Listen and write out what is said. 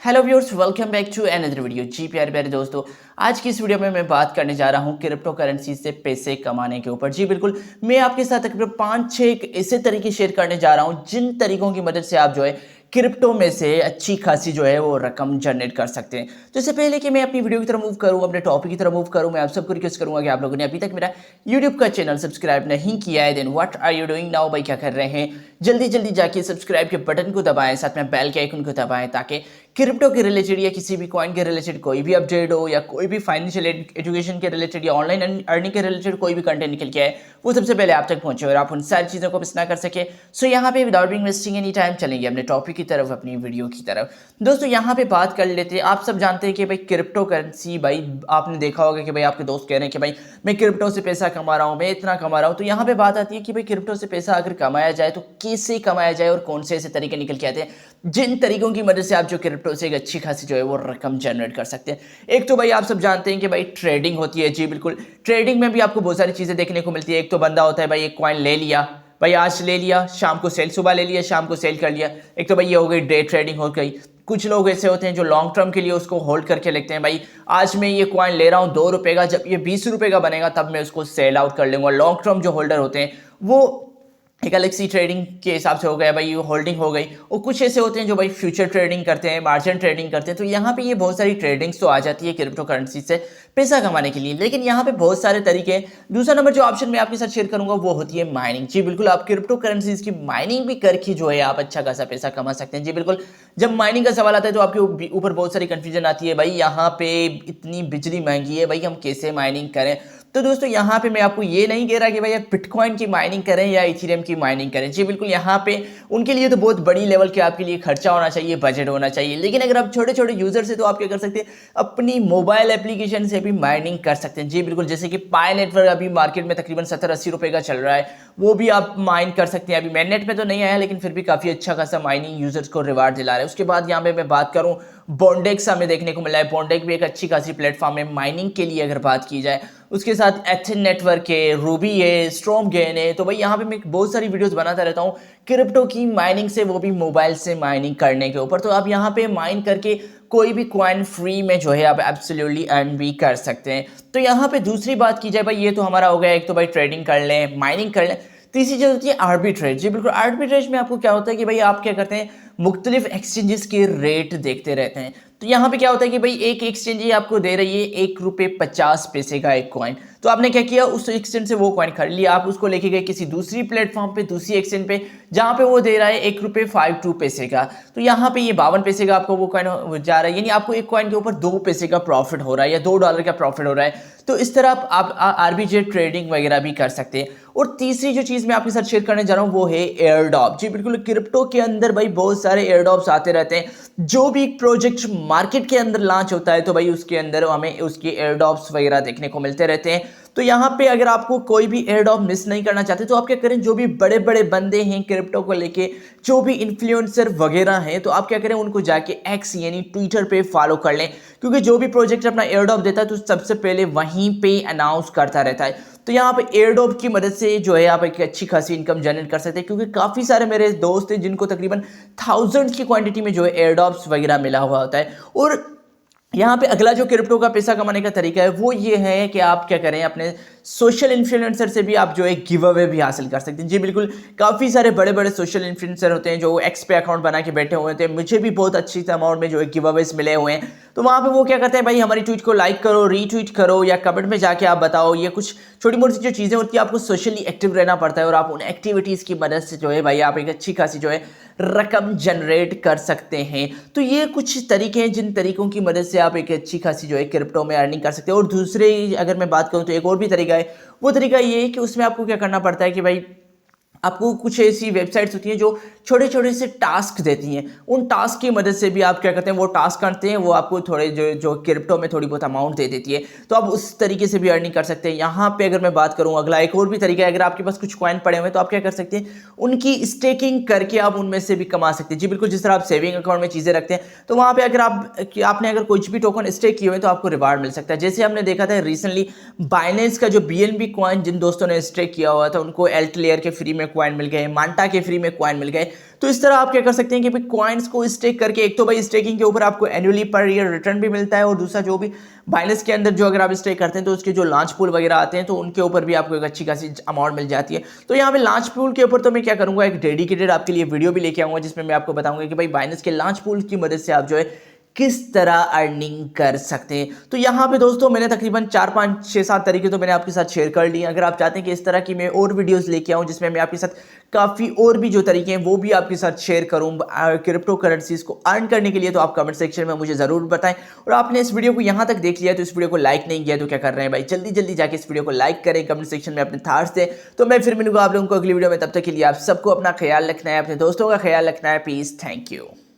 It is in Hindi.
Hello viewers, welcome back to another video. जी प्यारे प्यारे दोस्तों, आज की इस वीडियो में मैं बात करने जा रहा हूं क्रिप्टो करेंसी से पैसे कमाने के ऊपर। जी बिल्कुल, मैं आपके साथ तकरीबन 5-6 ऐसे तरीके शेयर करने जा रहा हूं जिन तरीकों की मदद से आप जो है क्रिप्टो में से अच्छी खासी जो है वो रकम जनरेट कर सकते हैं। तो इससे पहले कि मैं अपनी वीडियो की तरफ मूव करूं, अपने टॉपिक की तरफ मूव करूं, मैं आप सबको रिक्वेस्ट करूंगा कि आप लोगों ने अभी तक मेरा यूट्यूब का चैनल सब्सक्राइब नहीं किया है, then what are you doing now भाई, क्या कर रहे हैं? जल्दी जल्दी जाके सब्सक्राइब के बटन को दबाएं, साथ में बेल के आइकन को दबाएं ताकि क्रिप्टो के रिलेटेड या किसी भी कॉइन के रिलेटेड कोई भी अपडेट हो या कोई भी फाइनेंशियल एजुकेशन के रिलेटेड या ऑनलाइन अर्निंग के रिलेटेड कोई भी कंटेंट निकल के आए वो सबसे पहले आप तक पहुंचे और आप उन सारी चीज़ों को मिस ना कर सके। सो यहाँ पे without being wasting any time चलेंगे अपने टॉपिक की तरफ, अपनी वीडियो की तरफ। दोस्तों यहाँ पे बात कर लेते हैं। आप सब जानते हैं कि भाई क्रिप्टो करेंसी, भाई आपने देखा होगा कि भाई आपके दोस्त कह रहे हैं कि भाई मैं क्रिप्टो से पैसा कमा रहा हूँ, मैं इतना कमा रहा हूँ। तो यहाँ पे बात आती है कि भाई क्रिप्टो से पैसा अगर कमाया जाए तो कैसे कमाया जाए और कौन से ऐसे तरीके निकल के आते हैं जिन तरीकों की मदद से आप जो क्रिप्टो से एक अच्छी खासी जो है वो रकम जनरेट कर सकते हैं। एक तो भाई आप सब जानते हैं कि भाई ट्रेडिंग होती है। जी बिल्कुल, ट्रेडिंग में भी आपको बहुत सारी चीज़ें देखने को मिलती है। एक तो बंदा होता है भाई, एक कॉइन ले लिया भाई, आज ले लिया, शाम को सेल, सुबह ले लिया, शाम को सेल कर लिया। एक तो भाई ये हो गई डे ट्रेडिंग हो गई। कुछ लोग ऐसे होते हैं जो लॉन्ग टर्म के लिए उसको होल्ड करके लिखते हैं, भाई आज मैं ये कॉइन ले रहा हूँ 2 रुपये का, जब ये 20 रुपये का बनेगा तब मैं उसको सेल आउट कर लूँगा। लॉन्ग टर्म जो होल्डर होते हैं वो एक अलग सी ट्रेडिंग के हिसाब से हो गया भाई, होल्डिंग हो गई। और कुछ ऐसे होते हैं जो भाई फ्यूचर ट्रेडिंग करते हैं, मार्जिन ट्रेडिंग करते हैं। तो यहाँ पे ये बहुत सारी ट्रेडिंग्स तो आ जाती है क्रिप्टो करेंसी से पैसा कमाने के लिए, लेकिन यहाँ पे बहुत सारे तरीके हैं। दूसरा नंबर जो ऑप्शन मैं आपके साथ शेयर करूंगा वो होती है माइनिंग। जी बिल्कुल, आप क्रिप्टो करेंसीज की माइनिंग भी करके जो है आप अच्छा खासा पैसा कमा सकते हैं। जी बिल्कुल, जब माइनिंग का सवाल आता है तो आपके ऊपर बहुत सारी कंफ्यूजन आती है, भाई यहाँ पे इतनी बिजली महंगी है, भाई हम कैसे माइनिंग करें? तो दोस्तों यहाँ पे मैं आपको ये नहीं कह रहा कि भाई आप बिटकॉइन की माइनिंग करें या इथेरियम की माइनिंग करें। जी बिल्कुल, यहाँ पे उनके लिए तो बहुत बड़ी लेवल के आपके लिए खर्चा होना चाहिए, बजट होना चाहिए। लेकिन अगर आप छोटे छोटे यूजर से तो आप क्या कर सकते हैं, अपनी मोबाइल एप्लीकेशन से भी माइनिंग कर सकते हैं। जी बिल्कुल, जैसे कि पाई नेटवर्क अभी मार्केट में तकरीबन 70-80 रुपये का चल रहा है, वो भी आप माइन कर सकते हैं। अभी मैननेट में तो नहीं आया, लेकिन फिर भी काफ़ी अच्छा खासा माइनिंग यूजर्स को रिवार्ड दिला रहा है। उसके बाद यहाँ पे मैं बात करूँ, बॉन्डेक्स हमें देखने को मिला है। बॉन्डेक्स भी एक अच्छी खासी प्लेटफॉर्म है माइनिंग के लिए अगर बात की जाए। उसके साथ एथन नेटवर्क है, रूबी है, स्ट्रॉम गेन है। तो भाई यहाँ पे मैं बहुत सारी वीडियोस बनाता रहता हूँ क्रिप्टो की माइनिंग से, वो भी मोबाइल से माइनिंग करने के ऊपर। तो आप यहाँ पे माइन करके कोई भी कॉइन फ्री में जो है आप एब्सोल्युटली अर्न भी कर सकते हैं। तो यहाँ पे दूसरी बात की जाए भाई, ये तो हमारा हो गया, एक तो भाई ट्रेडिंग कर लें, माइनिंग कर लें। तीसरी चीज़ होती है आर्बिट्रेज। जी बिल्कुल, आर्बिट्रेज में आपको क्या होता है कि भाई आप क्या करते हैं, मुख्तलिफ एक्सचेंजेस के रेट देखते रहते हैं। तो यहाँ पे क्या होता है कि भाई एक एक्सचेंज ये आपको दे रही है 1 रुपये 50 पैसे का एक कॉइन, तो आपने क्या किया, उस एक्सचेंज से वो कॉइन खरीद लिया, आप उसको लेके गए किसी दूसरी प्लेटफॉर्म पे, दूसरी एक्सचेंज पे, जहाँ पे वो दे रहा है 1 रुपये 52 पैसे का। तो यहाँ पे ये 52 पैसे का आपको वो कॉइन जा रहा है, यानी आपको एक कॉइन के ऊपर 2 पैसे का प्रॉफिट हो रहा है या $2 का प्रॉफिट हो रहा है। तो इस तरह आप आरबीजे ट्रेडिंग वगैरह भी कर सकते हैं। और तीसरी जो चीज़ मैं आपके साथ शेयर करने जा रहा हूँ वो है एयर ड्रॉप। जी बिल्कुल, क्रिप्टो के अंदर भाई बहुत सारे एयर ड्रॉप्स आते रहते हैं। जो भी प्रोजेक्ट मार्केट के अंदर लॉन्च होता है तो भाई उसके अंदर हमें उसके एयर ड्रॉप्स वगैरह देखने को मिलते रहते हैं। तो यहाँ पे अगर आपको कोई भी एयर ड्रॉप मिस नहीं करना चाहते तो आप क्या करें, जो भी बड़े बड़े बंदे हैं क्रिप्टो को लेके, जो भी इन्फ्लुएंसर वगैरह हैं, तो आप क्या करें, उनको जाके एक्स यानी ट्विटर पे फॉलो कर लें। क्योंकि जो भी प्रोजेक्ट अपना एयर ड्रॉप देता है तो सबसे पहले वहीं पे अनाउंस करता रहता है। तो यहाँ पे एयर ड्रॉप की मदद से जो है आप एक अच्छी खासी इनकम जनरेट कर सकते हैं। क्योंकि काफ़ी सारे मेरे दोस्त हैं जिनको तकरीबन थाउजेंड्स की क्वांटिटी में जो है एयर ड्रॉप्स वगैरह मिला हुआ होता है। और यहाँ पे अगला जो क्रिप्टो का पैसा कमाने का तरीका है वो ये है कि आप क्या करें, अपने सोशल इन्फ्लुएंसर से भी आप जो है गिव अवे भी हासिल कर सकते हैं। जी बिल्कुल, काफ़ी सारे बड़े बड़े सोशल इन्फ्लुएंसर होते हैं जो एक्स पे अकाउंट बना के बैठे हुए होते हैं। मुझे भी बहुत अच्छी अमाउंट में जो है गिव अवेज मिले हुए हैं। तो वहाँ पे वो क्या करते हैं, भाई हमारी ट्वीट को लाइक करो, रीट्वीट करो, या कमेंट में जाके आप बताओ। ये कुछ छोटी मोटी जो चीज़ें होती है, आपको सोशली एक्टिव रहना पड़ता है और आप उन एक्टिविटीज़ की मदद से जो है भाई आप एक अच्छी खासी जो है रकम जनरेट कर सकते हैं। तो ये कुछ तरीके हैं जिन तरीकों की मदद से आप एक अच्छी खासी जो है क्रिप्टो में अर्निंग कर सकते हैं। और दूसरे अगर मैं बात करूँ तो एक और भी तरीका है, वो तरीका ये है कि उसमें आपको क्या करना पड़ता है कि भाई आपको कुछ ऐसी वेबसाइट्स होती हैं जो छोटे छोटे से टास्क देती हैं। उन टास्क की मदद से भी आप क्या करते हैं, वो टास्क करते हैं, वो आपको थोड़े जो क्रिप्टो में थोड़ी बहुत अमाउंट दे देती है। तो आप उस तरीके से भी अर्निंग कर सकते हैं। यहाँ पे अगर मैं बात करूँ, अगला एक और भी तरीका है, अगर आपके पास कुछ कॉइन पड़े हुए हैं तो आप क्या कर सकते हैं, उनकी स्टेकिंग करके आप उनमें से भी कमा सकते हैं। जी बिल्कुल, जिस तरह आप सेविंग अकाउंट में चीज़ें रखते हैं तो वहाँ पर अगर आपने अगर कुछ भी टोकन स्टेक किए हुए हैं तो आपको रिवार्ड मिल सकता है। जैसे हमने देखा था रिसेंटली बाइनेंस का जो BNB कॉइन जिन दोस्तों ने स्टेक किया हुआ था उनको एल्ट लेयर के फ्री में कॉइन मिल गए, मांटा के फ्री में कॉइन मिल गए। तो इस तरह आप क्या कर सकते हैं कि भाई कॉइन्स को स्टेक करके, एक तो भाई स्टेकिंग के ऊपर आपको एनुअली पर ईयर रिटर्न भी मिलता है, और दूसरा जो भी बाइनेंस के अंदर जो अगर आप स्टेक करते हैं तो उसके जो लॉन्च पूल वगैरह आते हैं तो उनके ऊपर भी आपको एक अच्छी खासी अमाउंट मिल जाती है। तो यहाँ पे लॉन्च पूल के ऊपर तो मैं क्या करूंगा, एक डेडिकेटेड आपके लिए वीडियो भी लेके आऊंगा जिसमें मैं आपको बताऊंगा कि भाई बाइनेंस के लॉन्च पूल की मदद से आप जो है किस तरह अर्निंग कर सकते हैं। तो यहाँ पे दोस्तों मैंने तकरीबन 4-5-6-7 तरीके तो मैंने आपके साथ शेयर कर लिए। अगर आप चाहते हैं कि इस तरह की मैं और वीडियोस लेके आऊं जिसमें मैं आपके साथ काफ़ी और भी जो तरीके हैं वो भी आपके साथ शेयर करूं क्रिप्टो करेंसीज को अर्न करने के लिए, तो आप कमेंट सेक्शन में मुझे ज़रूर बताएं। और आपने इस वीडियो को यहाँ तक देख लिया तो इस वीडियो को लाइक नहीं किया तो क्या कर रहे हैं भाई, जल्दी जल्दी जाके इस वीडियो को लाइक करें, कमेंट सेक्शन में अपने थॉट्स दें। तो मैं फिर मिलूंगा आप लोगों को अगली वीडियो में, तब तक के लिए आप सबको अपना ख्याल रखना है, अपने दोस्तों का ख्याल रखना है। Peace, thank you.